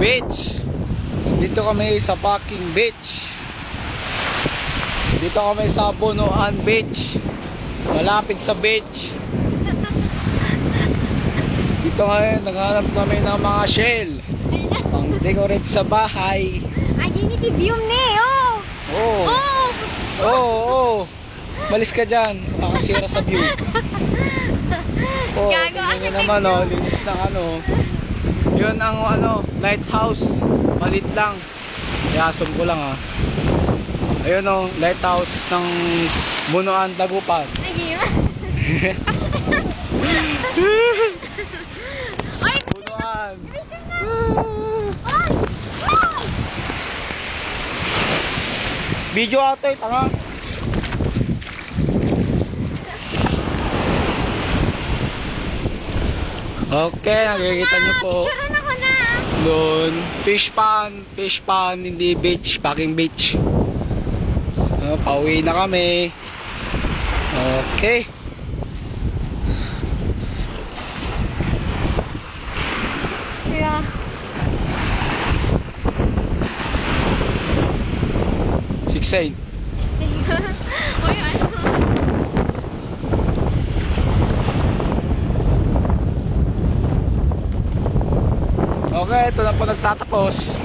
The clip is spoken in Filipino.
beach. Dito kami sa Paking Beach. Dito kami sa Bunuan Beach. Malapit sa beach. Dito ngayon, naghanap kami ng mga shell. Pang decorate sa bahay. Ayun iti view ni, oh. Oo. Oh. Oo. Malis ka dyan. Makasira sa view. Oh, tingnan nyo naman, oh. Linis ng ano. Yun ang ano, lighthouse. Malit lang. Iasom ko lang, ah. Ayun, oh. Lighthouse ng Bunuan, Dagupan. Bunuan. Video ato, tanga. Okay, nakikita nyo po. Picturean ako na. Doon, fish pan, hindi beach, Paking Beach. So, pauwi na kami. Okay. Yeah. Sixteen. Uy, ano? Okay, ito na po nagtatapos.